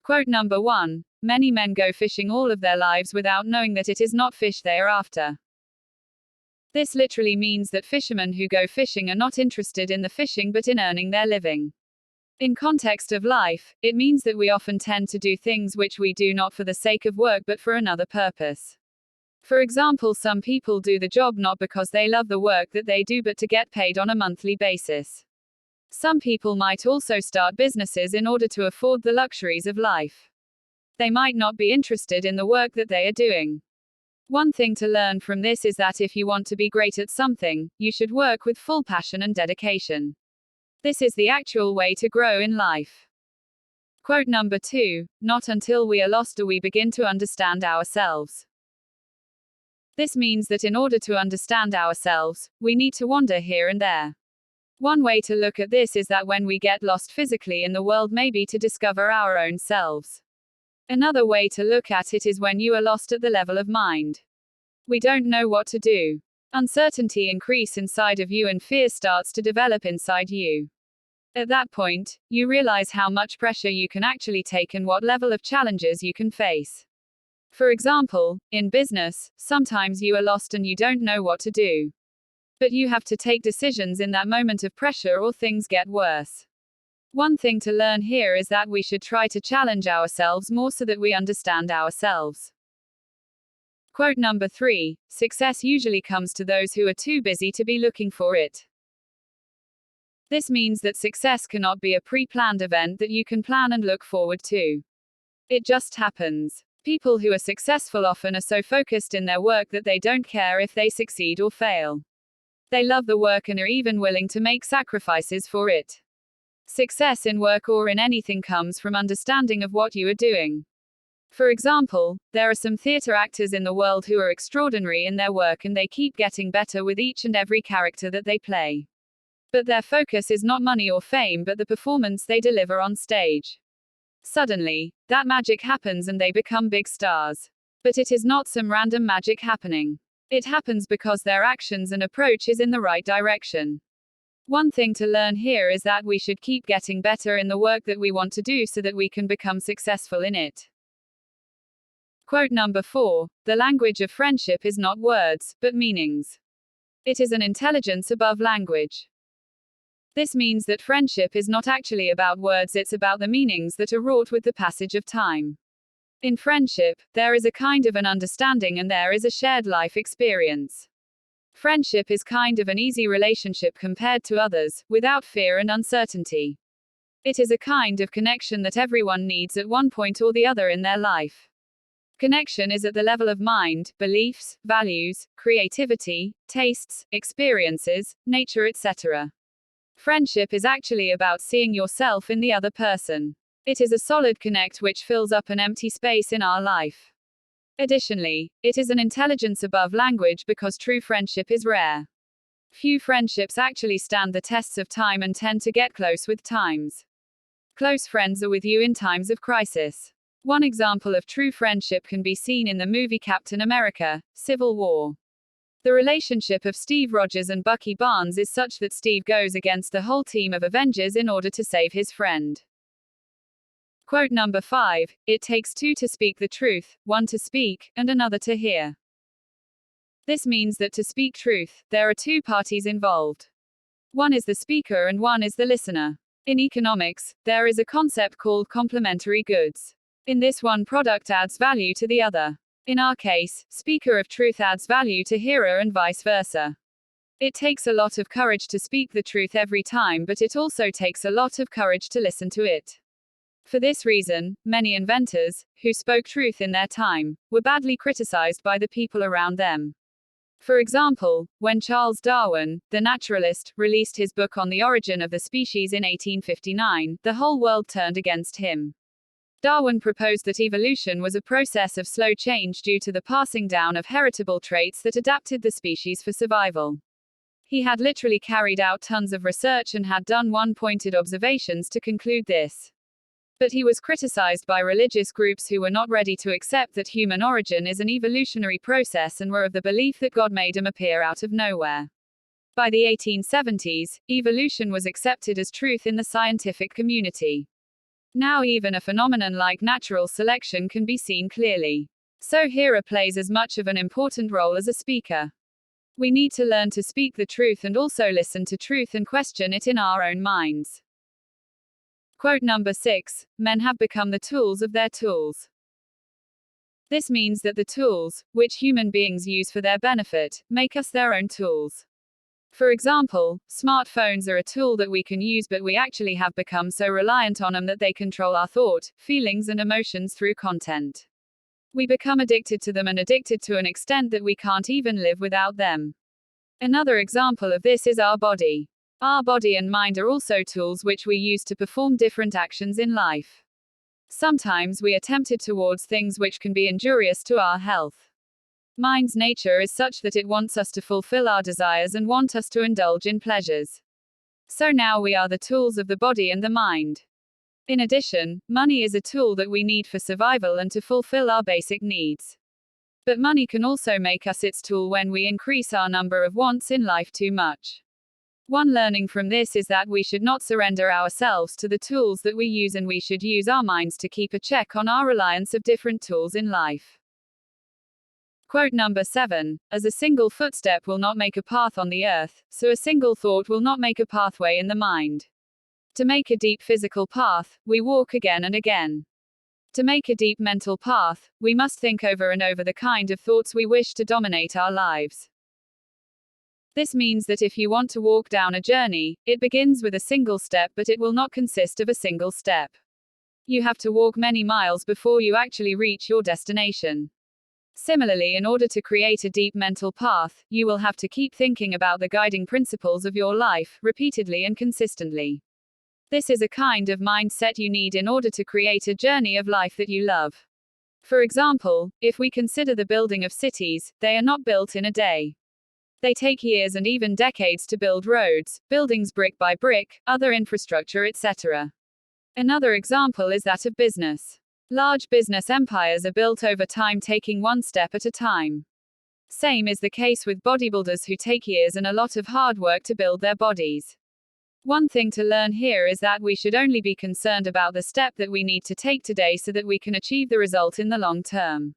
Quote number 1. Many men go fishing all of their lives without knowing that it is not fish they are after. This literally means that fishermen who go fishing are not interested in the fishing but in earning their living. In context of life, it means that we often tend to do things which we do not for the sake of work but for another purpose. For example, some people do the job not because they love the work that they do but to get paid on a monthly basis. Some people might also start businesses in order to afford the luxuries of life. They might not be interested in the work that they are doing. One thing to learn from this is that if you want to be great at something, you should work with full passion and dedication. This is the actual way to grow in life. Quote number 2. Not until we are lost do we begin to understand ourselves. This means that in order to understand ourselves, we need to wander here and there. One way to look at this is that when we get lost physically in the world, maybe to discover our own selves. Another way to look at it is when you are lost at the level of mind. We don't know what to do. Uncertainty increases inside of you and fear starts to develop inside you. At that point, you realize how much pressure you can actually take and what level of challenges you can face. For example, in business, sometimes you are lost and you don't know what to do. But you have to take decisions in that moment of pressure or things get worse. One thing to learn here is that we should try to challenge ourselves more so that we understand ourselves. Quote number 3. Success usually comes to those who are too busy to be looking for it. This means that success cannot be a pre-planned event that you can plan and look forward to. It just happens. People who are successful often are so focused in their work that they don't care if they succeed or fail. They love the work and are even willing to make sacrifices for it. Success in work or in anything comes from understanding of what you are doing. For example, there are some theater actors in the world who are extraordinary in their work and they keep getting better with each and every character that they play. But their focus is not money or fame but the performance they deliver on stage. Suddenly, that magic happens and they become big stars. But it is not some random magic happening. It happens because their actions and approach is in the right direction. One thing to learn here is that we should keep getting better in the work that we want to do so that we can become successful in it. Quote number 4. The language of friendship is not words, but meanings. It is an intelligence above language. This means that friendship is not actually about words, it's about the meanings that are wrought with the passage of time. In friendship, there is a kind of an understanding and there is a shared life experience. Friendship is kind of an easy relationship compared to others, without fear and uncertainty. It is a kind of connection that everyone needs at one point or the other in their life. Connection is at the level of mind, beliefs, values, creativity, tastes, experiences, nature, etc. Friendship is actually about seeing yourself in the other person. It is a solid connect which fills up an empty space in our life. Additionally, it is an intelligence above language because true friendship is rare. Few friendships actually stand the tests of time and tend to get close with times. Close friends are with you in times of crisis. One example of true friendship can be seen in the movie Captain America: Civil War. The relationship of Steve Rogers and Bucky Barnes is such that Steve goes against the whole team of Avengers in order to save his friend. Quote number 5. It takes two to speak the truth, one to speak, and another to hear. This means that to speak truth, there are two parties involved. One is the speaker and one is the listener. In economics, there is a concept called complementary goods. In this, one product adds value to the other. In our case, speaker of truth adds value to hearer and vice versa. It takes a lot of courage to speak the truth every time, but it also takes a lot of courage to listen to it. For this reason, many inventors, who spoke truth in their time, were badly criticized by the people around them. For example, when Charles Darwin, the naturalist, released his book on the origin of the species in 1859, the whole world turned against him. Darwin proposed that evolution was a process of slow change due to the passing down of heritable traits that adapted the species for survival. He had literally carried out tons of research and had done one-pointed observations to conclude this. But he was criticized by religious groups who were not ready to accept that human origin is an evolutionary process and were of the belief that God made him appear out of nowhere. By the 1870s, evolution was accepted as truth in the scientific community. Now even a phenomenon like natural selection can be seen clearly. So hearer plays as much of an important role as a speaker. We need to learn to speak the truth and also listen to truth and question it in our own minds. Quote number 6. Men have become the tools of their tools. This means that the tools, which human beings use for their benefit, make us their own tools. For example, smartphones are a tool that we can use, but we actually have become so reliant on them that they control our thought, feelings, and emotions through content. We become addicted to them, and addicted to an extent that we can't even live without them. Another example of this is our body. Our body and mind are also tools which we use to perform different actions in life. Sometimes we are tempted towards things which can be injurious to our health. Mind's nature is such that it wants us to fulfill our desires and want us to indulge in pleasures. So now we are the tools of the body and the mind. In addition, money is a tool that we need for survival and to fulfill our basic needs. But money can also make us its tool when we increase our number of wants in life too much. One learning from this is that we should not surrender ourselves to the tools that we use, and we should use our minds to keep a check on our reliance of different tools in life. Quote number 7. As a single footstep will not make a path on the earth, so a single thought will not make a pathway in the mind. To make a deep physical path, we walk again and again. To make a deep mental path, we must think over and over the kind of thoughts we wish to dominate our lives. This means that if you want to walk down a journey, it begins with a single step, but it will not consist of a single step. You have to walk many miles before you actually reach your destination. Similarly, in order to create a deep mental path, you will have to keep thinking about the guiding principles of your life, repeatedly and consistently. This is a kind of mindset you need in order to create a journey of life that you love. For example, if we consider the building of cities, they are not built in a day. They take years and even decades to build roads, buildings brick by brick, other infrastructure, etc. Another example is that of business. Large business empires are built over time, taking one step at a time. Same is the case with bodybuilders who take years and a lot of hard work to build their bodies. One thing to learn here is that we should only be concerned about the step that we need to take today so that we can achieve the result in the long term.